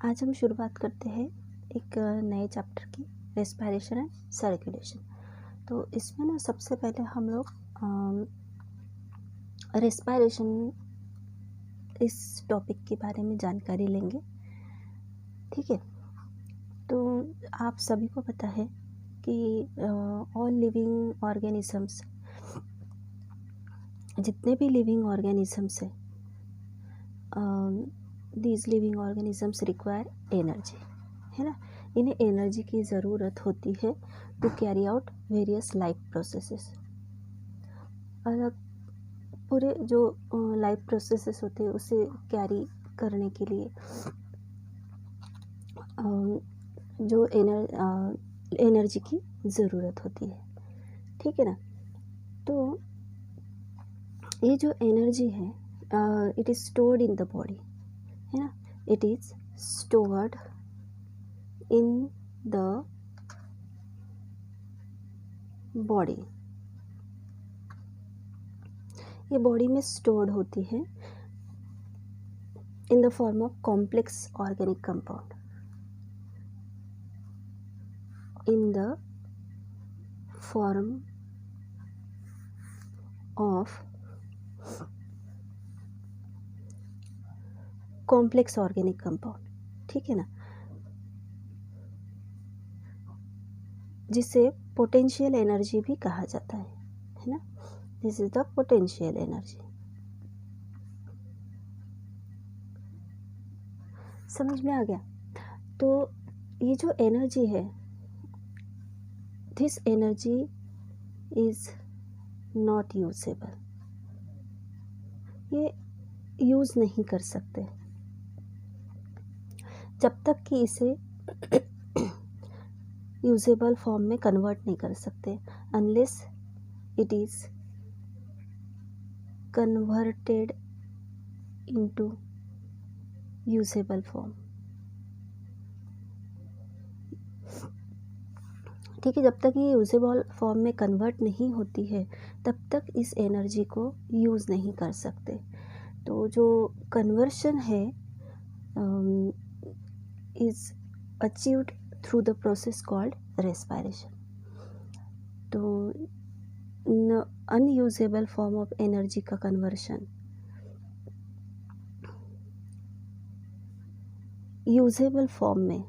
आज हम शुरुआत करते हैं एक नए चैप्टर की, रेस्पिरेशन एंड सर्कुलेशन। तो इसमें ना सबसे पहले हम लोग रेस्पिरेशन इस टॉपिक के बारे में जानकारी लेंगे। ठीक है, तो आप सभी को पता है कि ऑल लिविंग ऑर्गेनिजम्स, जितने भी लिविंग ऑर्गेनिजम्स है, these living organisms require energy, है ना। इन्हें एनर्जी की ज़रूरत होती है to carry out various life processes. अलग पूरे जो लाइफ प्रोसेसेस होते हैं उसे कैरी करने के लिए जो एनर्जी की ज़रूरत होती है। ठीक है ना। तो ये जो एनर्जी है, it is stored in the body, है ना। It is stored in the body. ये बॉडी में स्टोर्ड होती है इन the form of complex organic compound, in the form of complex organic compound. ठीक है ना, जिसे पोटेंशियल एनर्जी भी कहा जाता है ना। This is the potential energy. समझ में आ गया। तो ये जो एनर्जी है, this energy is not usable. ये यूज नहीं कर सकते जब तक कि इसे यूजेबल फॉर्म में कन्वर्ट नहीं कर सकते, unless it is converted into usable form. ठीक है, जब तक ये यूजेबल फॉर्म में कन्वर्ट नहीं होती है तब तक इस एनर्जी को यूज़ नहीं कर सकते। तो जो कन्वर्शन है is achieved through the process called respiration. तो अनयूजेबल फॉर्म ऑफ एनर्जी का कन्वर्शन यूजेबल फॉर्म में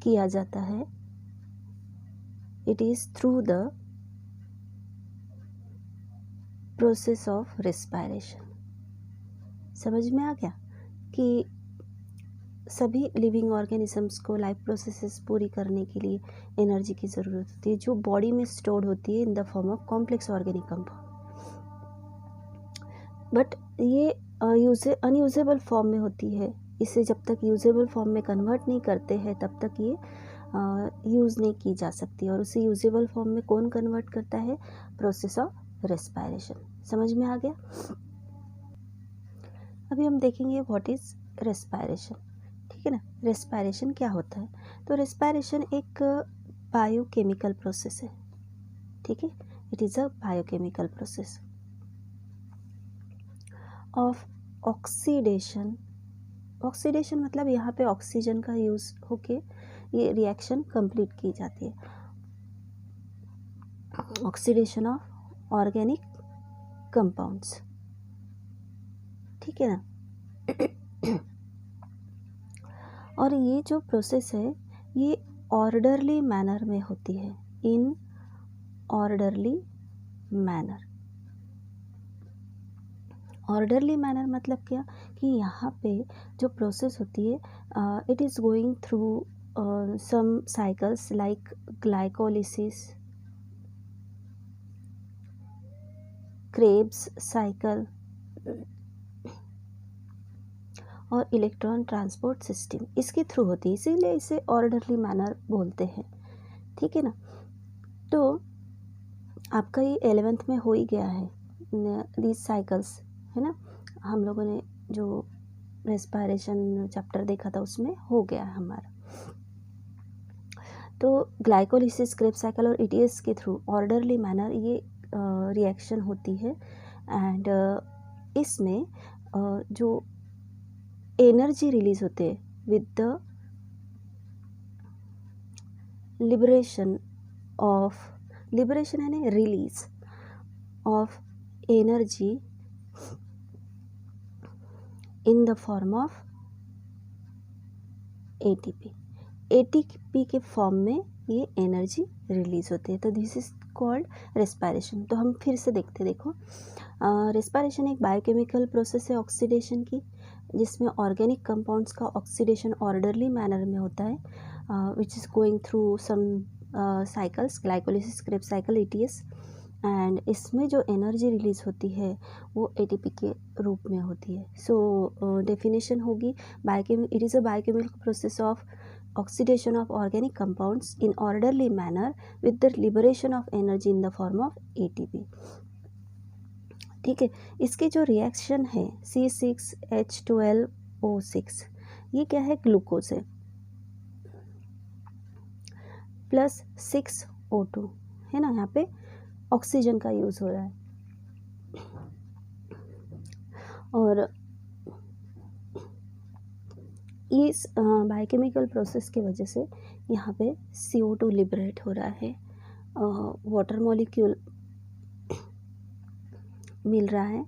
किया जाता है। It is through the process of respiration. समझ में आ गया कि सभी लिविंग ऑर्गेनिजम्स को लाइफ प्रोसेसेस पूरी करने के लिए एनर्जी की ज़रूरत होती है, जो बॉडी में स्टोर्ड होती है इन the form of complex organic compound. But ये अनयूजेबल फॉर्म में होती है। इसे जब तक यूजेबल फॉर्म में कन्वर्ट नहीं करते हैं तब तक ये यूज़ नहीं की जा सकती, और उसे यूजेबल फॉर्म में कौन कन्वर्ट करता है? Process of respiration. समझ में आ गया। अभी हम देखेंगे व्हाट इज़ रेस्पिरेशन। ठीक है ना, रेस्पिरेशन क्या होता है? तो रेस्पिरेशन एक बायोकेमिकल प्रोसेस है। ठीक है, it is a biochemical process of oxidation. Oxidation मतलब यहाँ पे ऑक्सीजन का यूज़ होके ये रिएक्शन कंप्लीट की जाती है। Oxidation of organic compounds. ठीक है ना। और ये जो प्रोसेस है ये ऑर्डरली मैनर में होती है, in orderly manner. Orderly manner मतलब क्या कि यहाँ पे जो प्रोसेस होती है it is going through some cycles like glycolysis, Krebs cycle और इलेक्ट्रॉन ट्रांसपोर्ट सिस्टम, इसके थ्रू होती है, इसीलिए इसे ऑर्डरली मैनर बोलते हैं। ठीक है ना। तो आपका ये 11th में हो ही गया है दीज साइकिल्स, है ना। हम लोगों ने जो रेस्पिरेशन चैप्टर देखा था उसमें हो गया है हमारा। तो ग्लाइकोलिसिस, क्रेब्स साइकिल और ईटीएस के थ्रू ऑर्डरली मैनर ये रिएक्शन होती है। एंड इसमें जो एनर्जी रिलीज होते हैं विद द लिबरेशन यानी release of energy in the form of ATP. ATP के फॉर्म में ये एनर्जी रिलीज होती है, तो दिस इज कॉल्ड रेस्पायरेशन। तो हम फिर से देखो रेस्पायरेशन एक बायोकेमिकल प्रोसेस है ऑक्सीडेशन की, जिसमें ऑर्गेनिक कंपाउंड्स का ऑक्सीडेशन ऑर्डरली मैनर में होता है, which is going through some cycles, glycolysis, Krebs cycle, ETS। And इसमें जो एनर्जी रिलीज होती है वो एटीपी के रूप में होती है। सो डेफिनेशन होगी, it is a biochemical process of oxidation of organic compounds in orderly manner with the liberation of energy in the form of ATP। ठीक है, इसके जो रिएक्शन है C6H12O6, ये क्या है, ग्लूकोज है, प्लस 6O2 है ना, यहाँ पे ऑक्सीजन का यूज हो रहा है। और इस बायोकेमिकल प्रोसेस की वजह से यहाँ पे CO2 लिबरेट हो रहा है, वाटर मॉलिक्यूल मिल रहा है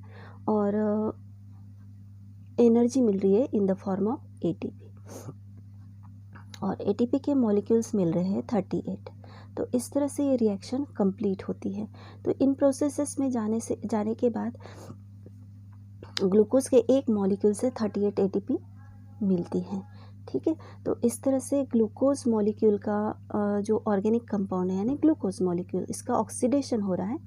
और एनर्जी मिल रही है इन द फॉर्म ऑफ ATP, और ATP के मॉलिक्यूल्स मिल रहे हैं 38। तो इस तरह से ये रिएक्शन कंप्लीट होती है। तो इन प्रोसेसेस में जाने के बाद ग्लूकोज के एक मॉलिक्यूल से 38 ATP मिलती है। ठीक है, तो इस तरह से ग्लूकोज मॉलिक्यूल का जो ऑर्गेनिक कंपाउंड है यानी ग्लूकोज मॉलिक्यूल, इसका ऑक्सीडेशन हो रहा है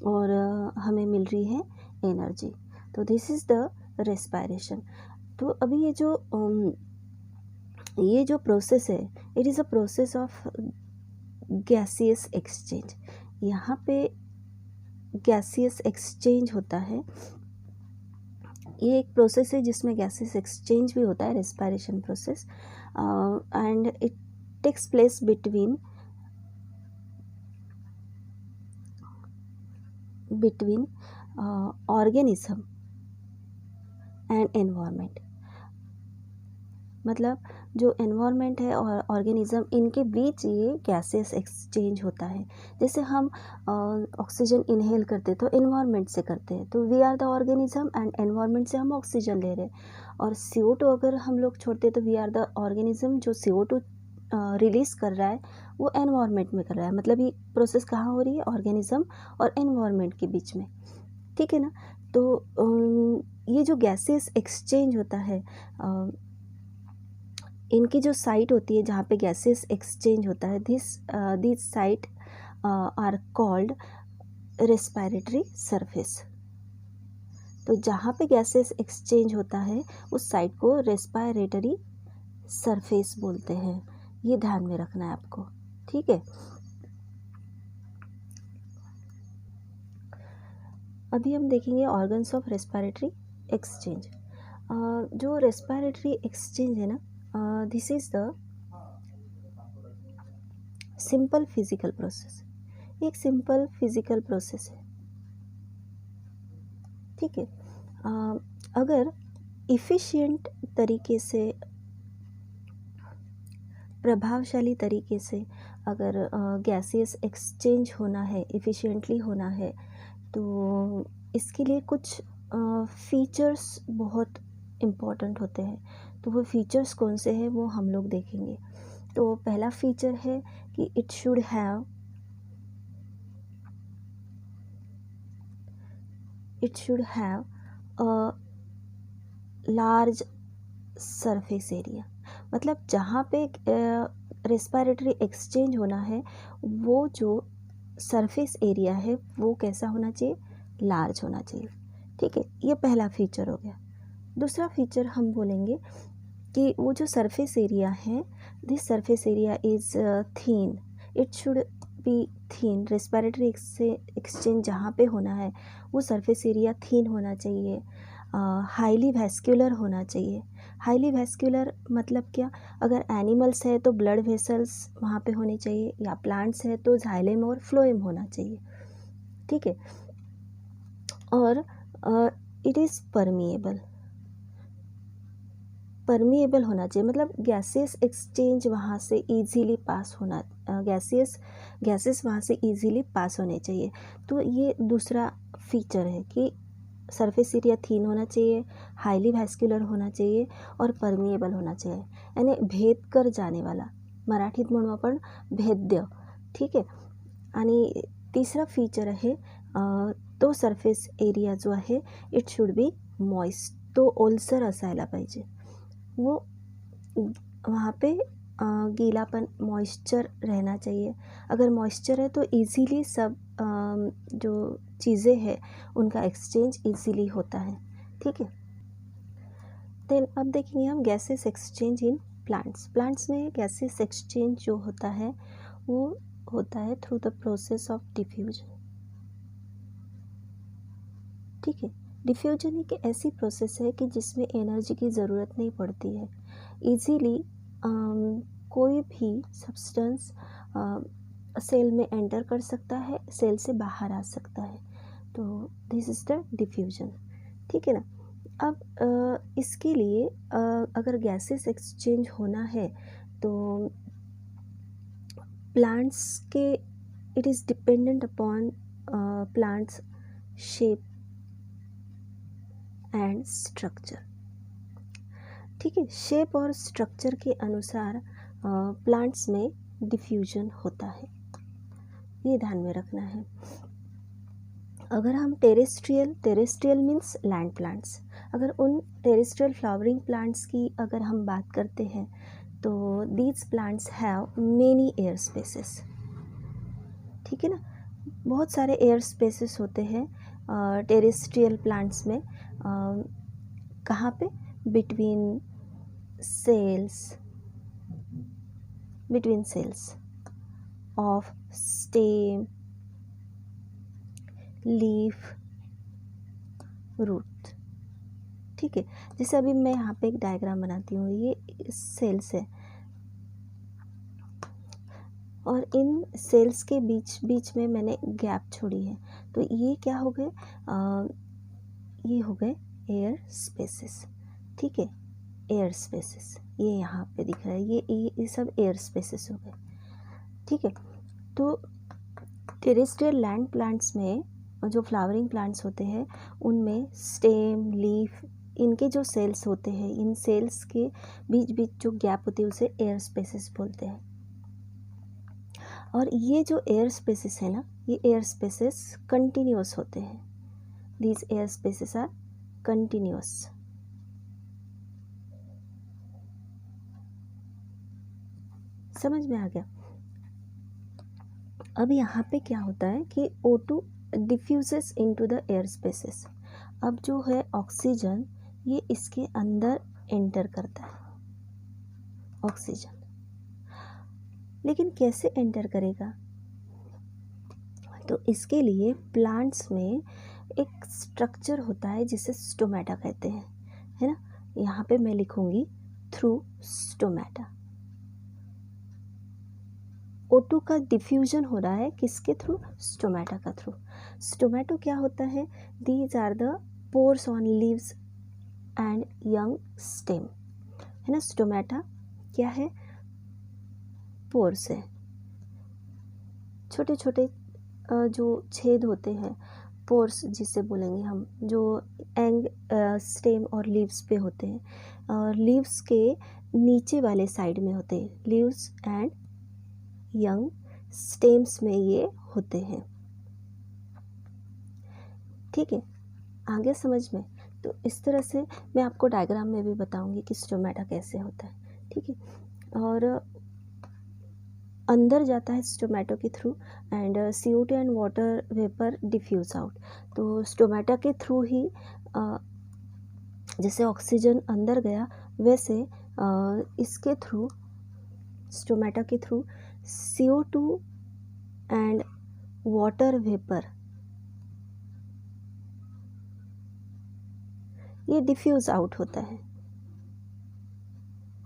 और हमें मिल रही है एनर्जी। तो दिस इज़ द रेस्पायरेशन। तो अभी ये जो प्रोसेस है, it is a process of gaseous exchange. यहाँ पे गैसियस एक्सचेंज होता है, ये एक प्रोसेस है जिसमें गैसेस एक्सचेंज भी होता है, respiration process, and it takes place between organism and environment. मतलब जो एनवायरनमेंट है और ऑर्गेनिज्म, इनके बीच ये गैसेस एक्सचेंज होता है। जैसे हम ऑक्सीजन इनहेल करते हैं तो एनवायरनमेंट से करते हैं, तो we are the organism and environment से हम ऑक्सीजन ले रहे हैं। और CO2 अगर हम लोग छोड़ते हैं तो वी आर द ऑर्गेनिज्म, जो CO2 रिलीज़ कर रहा है वो एनवायरनमेंट में कर रहा है। मतलब ये प्रोसेस कहाँ हो रही है, ऑर्गेनिज्म और एनवायरनमेंट के बीच में। ठीक है ना। तो ये जो गैसेस एक्सचेंज होता है, इनकी जो साइट होती है जहाँ पे गैसेस एक्सचेंज होता है, this site are called respiratory surface. तो जहाँ पे गैसेस एक्सचेंज होता है उस साइट को रेस्पायरेटरी सरफेस बोलते हैं। ये ध्यान में रखना है आपको। ठीक है, अभी हम देखेंगे ऑर्गन्स ऑफ रेस्पायरेटरी एक्सचेंज। जो रेस्पायरेटरी एक्सचेंज है ना, this is the simple physical process. एक सिंपल फिजिकल प्रोसेस है। ठीक है, अगर इफ़िशिएंट तरीके से, प्रभावशाली तरीके से अगर गैसेस एक्सचेंज होना है, इफ़िशिएंटली होना है, तो इसके लिए कुछ फीचर्स बहुत इम्पॉर्टेंट होते हैं। तो वो फीचर्स कौन से हैं वो हम लोग देखेंगे। तो पहला फीचर है कि it should have a large surface area. मतलब जहाँ पे रेस्पायरेटरी एक्सचेंज होना है वो जो सरफेस एरिया है वो कैसा होना चाहिए, लार्ज होना चाहिए। ठीक है, ये पहला फीचर हो गया। दूसरा फीचर हम बोलेंगे कि वो जो सरफेस एरिया है, this surface area is thin, it should be thin. Respiratory exchange जहाँ पे होना है वो सरफेस एरिया थीन होना चाहिए, हाईली वैस्कुलर होना चाहिए। हाईली वैस्कुलर मतलब क्या, अगर एनिमल्स है तो ब्लड वेसल्स वहाँ पे होने चाहिए, या प्लांट्स है तो जाइलम और फ्लोएम होना चाहिए। ठीक है, और इट इज़ परमिएबल। परमिएबल होना चाहिए, मतलब गैसेस एक्सचेंज वहाँ से इजीली पास होना, गैसेस वहाँ से इजीली पास होने चाहिए। तो ये दूसरा फीचर है कि सरफेस एरिया थिन होना चाहिए, हाईली वैस्कुलर होना चाहिए और परमिएबल होना चाहिए, यानी भेद कर जाने वाला, मराठीत म्हणू आपण भेद्य, ठीक आहे। आणि तिसरा फीचर आहे तो सरफेस एरिया जो आहे इट शुड बी मॉइस्ट, तो ओलसर असायला पाहिजे, वो वहाँ पे गीलापन, मॉइस्चर रहना चाहिए। अगर मॉइस्चर है तो इजीली सब जो चीज़ें हैं उनका एक्सचेंज इजीली होता है, ठीक है। देन अब देखेंगे हम गैसेस एक्सचेंज इन प्लांट्स में गैसेस एक्सचेंज जो होता है वो होता है through the process of diffusion, ठीक है। डिफ्यूजन एक ऐसी प्रोसेस है कि जिसमें एनर्जी की ज़रूरत नहीं पड़ती है, इजीली कोई भी सब्सटेंस सेल में एंटर कर सकता है, सेल से बाहर आ सकता है, तो दिस इज़ द डिफ्यूजन, ठीक है ना। अब इसके लिए अगर गैसेस एक्सचेंज होना है तो प्लांट्स के it is dependent upon plants shape and structure, ठीक है। शेप और स्ट्रक्चर के अनुसार प्लांट्स में डिफ्यूजन होता है, ये ध्यान में रखना है। अगर हम टेरेस्ट्रियल मीन्स लैंड प्लांट्स, अगर उन टेरेस्ट्रियल फ्लावरिंग प्लांट्स की अगर हम बात करते हैं तो these plants have many air spaces, ठीक है ना। बहुत सारे एयर स्पेसेस होते हैं टेरेस्ट्रियल प्लांट्स में, कहाँ पे, between cells of stem, leaf, root, ठीक है। जैसे अभी मैं यहाँ पे एक डायग्राम बनाती हूँ, ये सेल्स है और इन सेल्स के बीच में मैंने गैप छोड़ी है, तो ये क्या हो गए, ये हो गए एयर स्पेसेस, ठीक है। एयर स्पेसेस ये यहाँ पे दिख रहा है, ये सब एयर स्पेसेस हो गए, ठीक है। तो टेरेस्ट्रियल लैंड प्लांट्स में जो फ्लावरिंग प्लांट्स होते हैं उनमें स्टेम, लीफ, इनके जो सेल्स होते हैं, इन सेल्स के बीच जो गैप होती है उसे एयर स्पेसेस बोलते हैं। और ये जो एयर स्पेसेस है ना, ये एयर स्पेसेस कंटिन्यूअस होते हैं, these air spaces are continuous. समझ में आ गया। अब यहाँ पे क्या होता है कि O2 diffuses into the air spaces, अब जो है ऑक्सीजन ये इसके अंदर एंटर करता है, ऑक्सीजन, लेकिन कैसे एंटर करेगा, तो इसके लिए प्लांट्स में एक स्ट्रक्चर होता है जिसे स्टोमेटा कहते हैं, है ना। यहाँ पे मैं लिखूँगी थ्रू स्टोमेटा। O2 का डिफ्यूजन हो रहा है किसके थ्रू, स्टोमेटा का थ्रू। स्टोमेटो क्या होता है, these are the pores on leaves and young stem, है ना। स्टोमेटा क्या है, पोर्स है, छोटे छोटे जो छेद होते हैं, पोर्स जिसे बोलेंगे हम, जो एंग स्टेम और लीव्स पे होते हैं, और लीव्स के नीचे वाले साइड में होते हैं, लीव्स एंड यंग स्टेम्स में ये होते हैं, ठीक है। आगे समझ में, तो इस तरह से मैं आपको डायग्राम में भी बताऊंगी कि स्टोमेटा कैसे होता है, ठीक है। और अंदर जाता है स्टोमेटो के through and CO2 and water vapour diffuse out, तो स्टोमेटा के थ्रू ही जैसे ऑक्सीजन अंदर गया वैसे इसके थ्रू, स्टोमेटा के through CO2 and water vapour ये डिफ्यूज़ आउट होता है,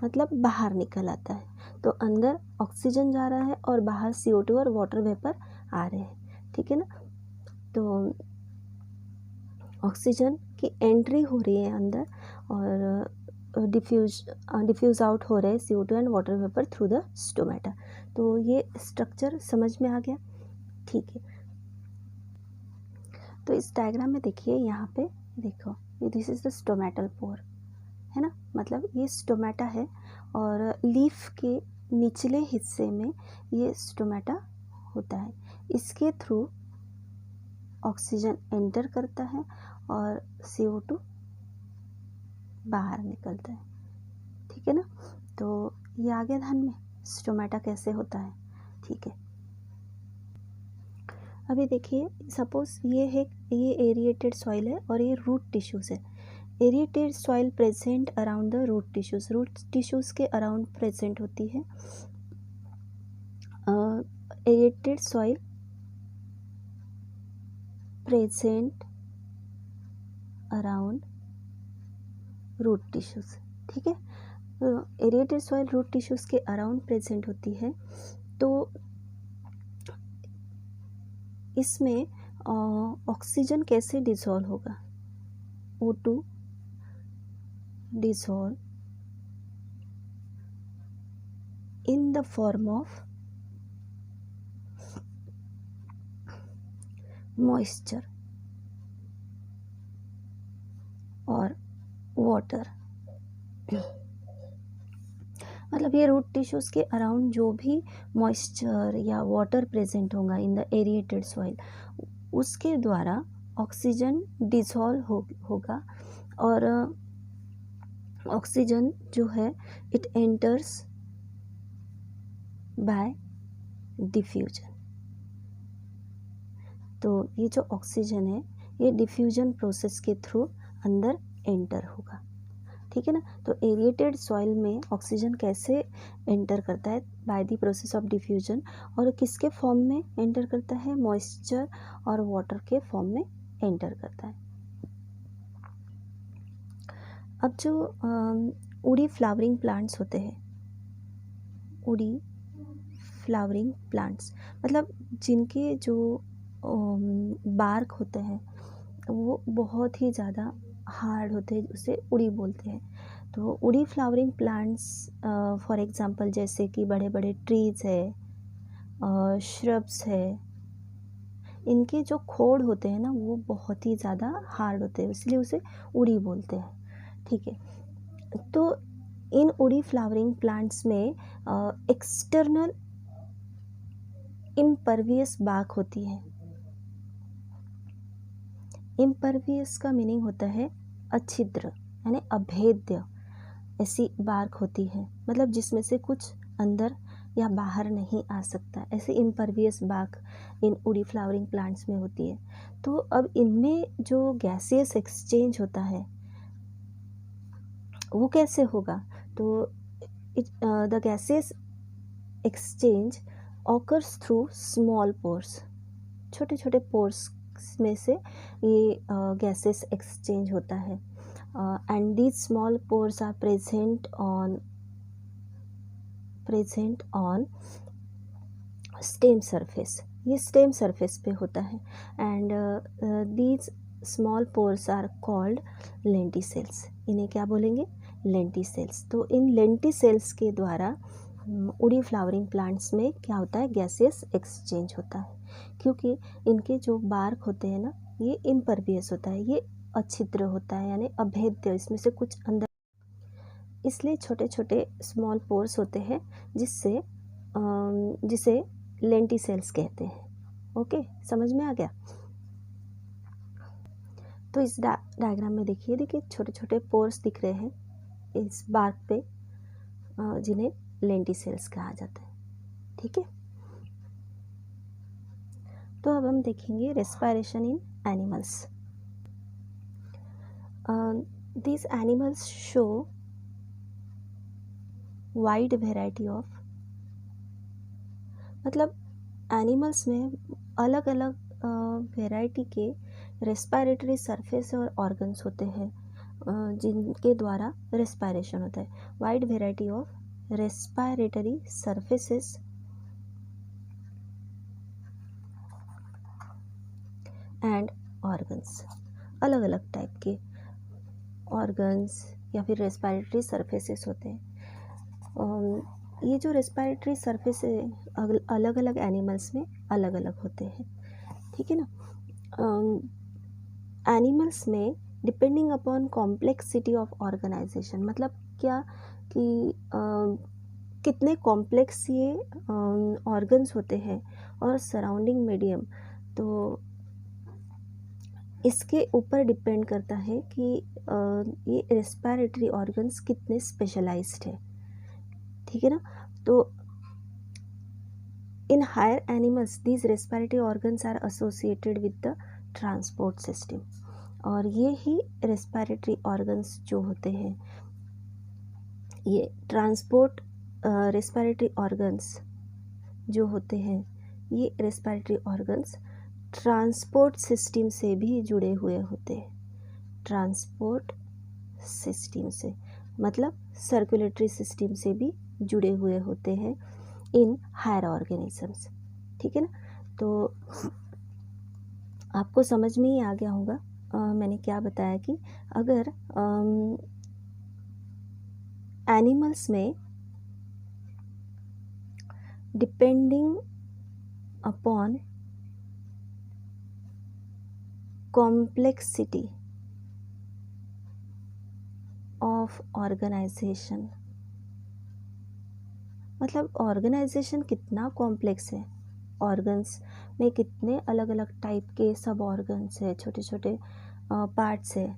मतलब बाहर निकल आता है। तो अंदर ऑक्सीजन जा रहा है और बाहर CO2 और वाटर वेपर आ रहे हैं, ठीक है ना। तो ऑक्सीजन की एंट्री हो रही है अंदर और डिफ्यूज़ आउट हो रहे CO2 and water vapour through the stomata. तो ये स्ट्रक्चर समझ में आ गया, ठीक है। तो इस डायग्राम में देखिए, यहाँ पे देखो, this is the stomatal pore, है ना, मतलब ये स्टोमेटा है और लीफ के निचले हिस्से में ये स्टोमेटा होता है। इसके थ्रू ऑक्सीजन एंटर करता है और CO2 बाहर निकलता है, ठीक है ना। तो ये आ गया ध्यान में स्टोमेटा कैसे होता है, ठीक है। अभी देखिए, सपोज ये एरिएटेड सॉइल है और ये रूट टिश्यूज़ है। Aerated soil present around the root tissues के अराउंड प्रेजेंट होती है। Aerated soil present around root tissues, ठीक है। एरिएटेड सॉइल रूट टिश्यूज़ के अराउंड प्रेजेंट होती है। तो इसमें ऑक्सीजन कैसे डिसॉल्व होगा? O2 dissolve in the form of moisture और वाटर। मतलब ये रूट टिश्यूज़ के अराउंड जो भी मॉइस्चर या वाटर प्रेजेंट होगा इन द एरिएटेड सॉइल, उसके द्वारा ऑक्सीजन डिसॉल्व होगा और ऑक्सीजन जो है इट एंटर्स बाय डिफ्यूजन। तो ये जो ऑक्सीजन है ये डिफ्यूजन प्रोसेस के थ्रू अंदर एंटर होगा, ठीक है ना। तो एरिएटेड सॉइल में ऑक्सीजन कैसे एंटर करता है? By the process of diffusion. और किसके फॉर्म में एंटर करता है? मॉइस्चर और वाटर के फॉर्म में एंटर करता है। अब जो उड़ी फ्लावरिंग प्लांट्स होते हैं, उड़ी फ्लावरिंग प्लांट्स मतलब जिनके जो बार्क होते हैं वो बहुत ही ज़्यादा हार्ड होते हैं, उसे उड़ी बोलते हैं। तो उड़ी फ्लावरिंग प्लांट्स फॉर एग्जांपल जैसे कि बड़े बड़े ट्रीज़ है, श्रब्स है, इनके जो खोड़ होते हैं ना वो बहुत ही ज़्यादा हार्ड होते हैं, इसलिए उसे उड़ी बोलते हैं, ठीक है। तो इन उड़ी फ्लावरिंग प्लांट्स में एक्सटर्नल इम्परवियस बार्क होती है। इम्परवियस का मीनिंग होता है अछिद्र यानी अभेद्य, ऐसी बार्क होती है, मतलब जिसमें से कुछ अंदर या बाहर नहीं आ सकता, ऐसे इम्परवियस बार्क इन उड़ी फ्लावरिंग प्लांट्स में होती है। तो अब इनमें जो गैसियस एक्सचेंज होता है वो कैसे होगा? तो the gaseous exchange occurs through small pores, छोटे छोटे पोर्स में से ये गैसेस एक्सचेंज होता है। And these small pores are present on stem surface, ये स्टेम सरफेस पे होता है। And these small pores are called lenticels, इन्हें क्या बोलेंगे? लेंटिसेल्स। तो इन लेंटिसेल्स के द्वारा उड़ी फ्लावरिंग प्लांट्स में क्या होता है? गैसेस एक्सचेंज होता है, क्योंकि इनके जो बार्क होते हैं ना ये इम्परवियस होता है, ये अछिद्र होता है यानी अभेद्य, इसमें से कुछ अंदर, इसलिए छोटे छोटे स्मॉल पोर्स होते हैं जिसे लेंटिसेल्स कहते हैं। ओके, समझ में आ गया? तो इस डायग्राम में देखिए छोटे छोटे पोर्स दिख रहे हैं इस बार्क पे, जिन्हें लेंटिसेल्स कहा जाता है, ठीक है। तो अब हम देखेंगे respiration in animals. these animals show wide variety of, मतलब एनिमल्स में अलग अलग वेराइटी के रेस्पिरेटरी सरफेस और ऑर्गन्स होते हैं जिनके द्वारा रेस्पिरेशन होता है। Wide variety of respiratory surfaces and organs, अलग अलग टाइप के ऑर्गन्स या फिर रेस्पिरेटरी सरफेसेस होते हैं। ये जो रेस्पिरेटरी सरफेस है अलग अलग एनिमल्स में अलग अलग होते हैं, ठीक है ना। एनिमल्स में depending upon complexity of organisation, मतलब क्या कि कितने कॉम्प्लेक्स ये ऑर्गन्स होते हैं और सराउंडिंग मीडियम, तो इसके ऊपर डिपेंड करता है कि ये रेस्पिरेटरी ऑर्गन्स कितने स्पेशलाइज्ड है, ठीक है ना। तो in higher animals these respiratory organs are associated with the transport system, और ये ही रेस्पिरेटरी ऑर्गन्स जो होते हैं, ये रेस्पिरेटरी ऑर्गन्स जो होते हैं, ये रेस्पिरेटरी ऑर्गन्स ट्रांसपोर्ट सिस्टम से भी जुड़े हुए होते हैं। ट्रांसपोर्ट सिस्टम से मतलब सर्कुलेटरी सिस्टम से भी जुड़े हुए होते हैं इन हायर ऑर्गेनिजम्स, ठीक है ना। तो आपको समझ में ही आ गया होगा मैंने क्या बताया कि अगर एनिमल्स में depending upon complexity of organisation, मतलब ऑर्गेनाइजेशन कितना कॉम्प्लेक्स है, ऑर्गन्स में कितने अलग अलग टाइप के सब ऑर्गन्स है, छोटे छोटे पार्ट्स है,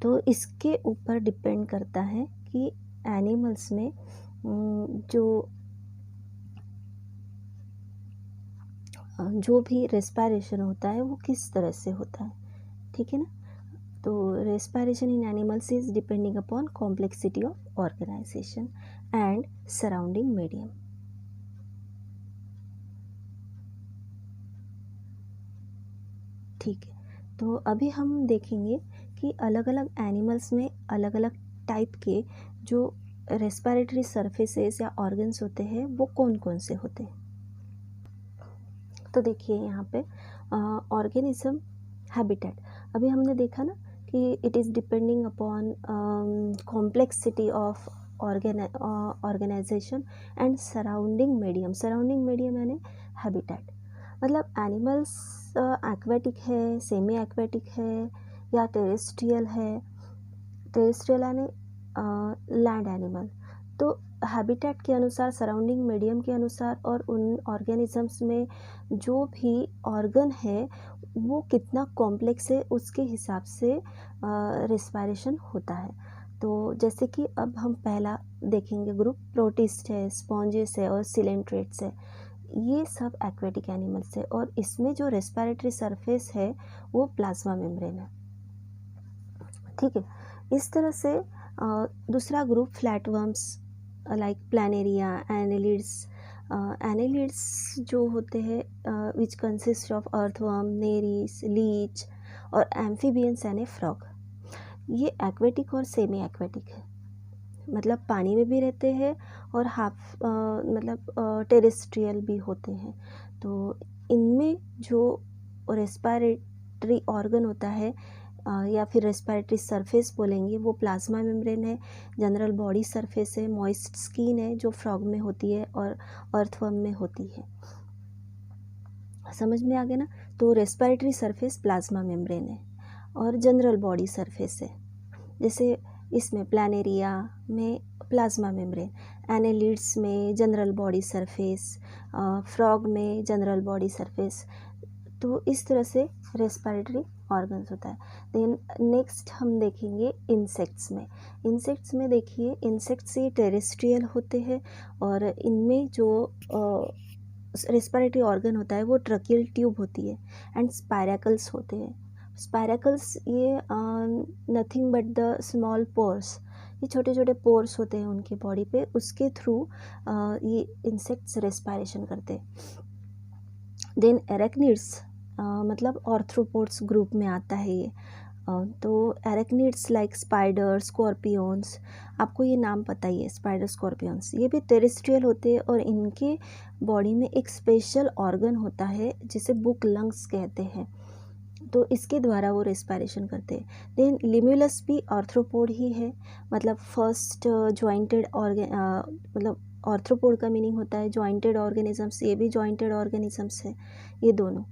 तो इसके ऊपर डिपेंड करता है कि एनिमल्स में जो भी रेस्पिरेशन होता है वो किस तरह से होता है, ठीक है ना। तो respiration in animals is depending upon complexity of organisation and surrounding medium. ठीक है, तो अभी हम देखेंगे कि अलग अलग एनिमल्स में अलग अलग टाइप के जो रेस्पिरेटरी सरफेसेस या ऑर्गन्स होते हैं वो कौन कौन से होते हैं। तो देखिए यहाँ पे ऑर्गेनिज्म हैबिटेट, अभी हमने देखा ना कि it is depending upon complexity of organisation and surrounding medium यानी हैबिटेट, मतलब एनिमल्स एक्वेटिक है, सेमी एक्वेटिक है या टेरेस्ट्रियल है, टेरेस्ट्रियल यानी लैंड एनिमल। तो हैबिटेट के अनुसार, सराउंडिंग मीडियम के अनुसार और उन ऑर्गेनिजम्स में जो भी ऑर्गन है वो कितना कॉम्प्लेक्स है उसके हिसाब से रेस्पिरेशन होता है। तो जैसे कि अब हम पहला देखेंगे ग्रुप, प्रोटिस्ट है, स्पॉन्जेस है और सिलेंट्रेट्स है, ये सब एक्वेटिक एनिमल्स है और इसमें जो रेस्पिरेटरी सरफेस है वो प्लाज्मा मेम्ब्रेन है, ठीक है। इस तरह से दूसरा group flatworms like planaria, annelids, annelids जो होते हैं which consist of earthworm, nereis, leech और एम्फीबियंस यानी फ्रॉग, ये एक्वेटिक और सेमी एक्वेटिक है, मतलब पानी में भी रहते हैं और हाफ मतलब टेरेस्ट्रियल भी होते हैं। तो इनमें जो रेस्पिरेटरी ऑर्गन होता है या फिर रेस्पिरेटरी सरफेस बोलेंगे वो प्लाज्मा मेम्ब्रेन है, जनरल बॉडी सरफेस है, मॉइस्ट स्किन है जो फ्रॉग में होती है और अर्थवर्म में होती है। समझ में आ गया ना। तो रेस्पिरेटरी सरफेस प्लाज्मा मेम्ब्रेन है और जनरल बॉडी सरफेस है, जैसे इसमें प्लानेरिया में प्लाज्मा मेम्ब्रेन, एनेलिड्स में जनरल बॉडी सरफेस, फ्रॉग में जनरल बॉडी सरफेस। तो इस तरह से रेस्पिरेटरी ऑर्गन्स होता है। देन नेक्स्ट हम देखेंगे इंसेक्ट्स में देखिए इंसेक्ट्स ये टेरेस्ट्रियल होते हैं और इनमें जो रेस्पिरेटरी ऑर्गन होता है वो ट्रकियल ट्यूब होती है एंड स्पायरेकल्स होते हैं। स्पायरेकल्स ये nothing but the small pores, ये छोटे छोटे पोर्स होते हैं उनके बॉडी पे, उसके थ्रू ये इंसेक्ट्स रेस्पिरेशन करते हैं। देन एरेक्निड्स मतलब ऑर्थ्रोपोड्स ग्रुप में आता है ये। तो एरेक्निड्स लाइक स्पाइडर, स्कॉर्पियंस, आपको ये नाम पता ही है स्पाइडर, स्कॉर्पियंस, ये भी टेरेस्ट्रियल होते हैं और इनके बॉडी में एक स्पेशल ऑर्गन होता है जिसे बुक लंग्स कहते हैं। तो इसके द्वारा वो रेस्पिरेशन करते हैं। देन लिम्यूलस भी आर्थ्रोपोड ही है, मतलब फर्स्ट जॉइंटेड मतलब आर्थ्रोपोड का मीनिंग होता है जॉइंटेड ऑर्गेनिजम्स, ये भी जॉइंटेड ऑर्गेनिजम्स है ये दोनों।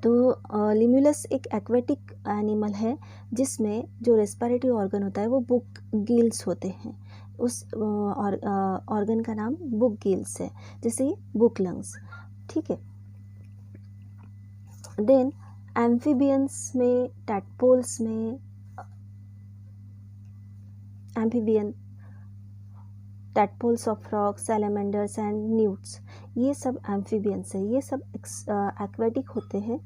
तो लिम्यूलस एक एक्वेटिक एनिमल है जिसमें जो रेस्पिरेटरी ऑर्गन होता है वो बुक गिल्स होते हैं। उस ऑर्गन का नाम बुक गिल्स है, जैसे बुक लंग्स, ठीक है। देन एम्फीबियंस में, टैडपोल्स में, amphibian, tadpoles of frog, salamanders and newts, ये सब एम्फीबियंस है, ये सब एक्वेटिक होते हैं।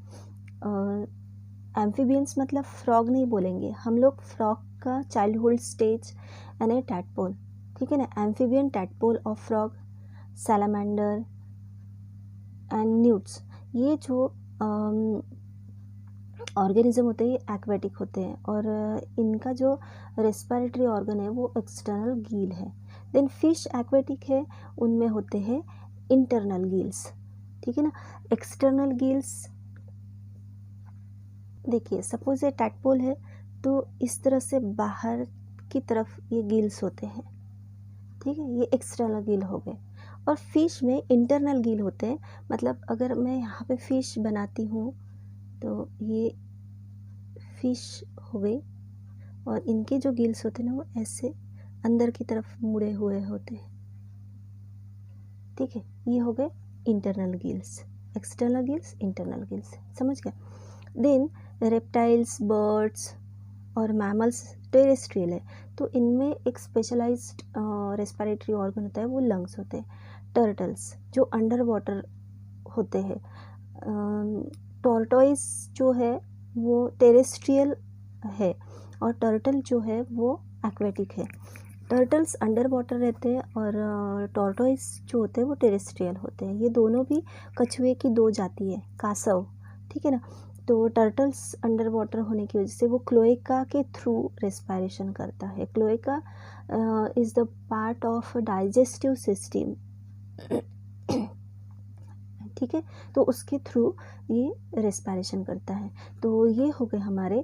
एम्फीबियंस मतलब फ्रॉग नहीं बोलेंगे हम लोग, फ्रॉग का चाइल्डहुड स्टेज यानी टैडपोल, ठीक है ना। Amphibian, tadpole of frog, salamander and newts, ये जो ऑर्गेनिज्म होते हैं ये एक्वेटिक होते हैं, और इनका जो रेस्पिरेटरी ऑर्गन है वो एक्सटर्नल गील है। देन फिश एक्वेटिक है, उनमें होते हैं इंटरनल गील्स, ठीक है ना। एक्सटर्नल गील्स, देखिए सपोज ये टैडपोल है तो इस तरह से बाहर की तरफ ये गील्स होते हैं, ठीक है, ये एक्सटर्नल गील हो गए। और फिश में इंटरनल गील होते हैं, मतलब अगर मैं यहाँ पे फिश बनाती हूँ तो ये फिश हो गई, और इनके जो गिल्स होते हैं ना वो ऐसे अंदर की तरफ मुड़े हुए होते हैं, ठीक है। ये हो गए internal gills, external gills, internal gills, समझ गए। देन रेप्टाइल्स, बर्ड्स और मैमल्स टेरेस्ट्रियल है, तो इनमें एक स्पेशलाइज्ड रेस्पिरेटरी ऑर्गन होता है, वो लंग्स होते हैं। टर्टल्स जो अंडर वाटर होते हैं, टॉर्टोइस जो है वो टेरेस्ट्रियल है, और टर्टल जो है वो एक्वेटिक है। टर्टल्स अंडर वाटर रहते हैं और टॉर्टोइस जो होते हैं वो टेरेस्ट्रियल होते हैं। ये दोनों भी कछुए की दो जाति है, कासव, ठीक है ना। तो टर्टल्स अंडर वाटर होने की वजह से वो क्लोएका के थ्रू रेस्पिरेशन करता है। Cloaca is the part of digestive system, ठीक है, तो उसके थ्रू ये रेस्पिरेशन करता है। तो ये हो गए हमारे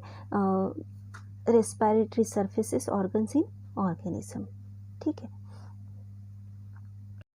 respiratory surfaces organs in organism, ठीक है।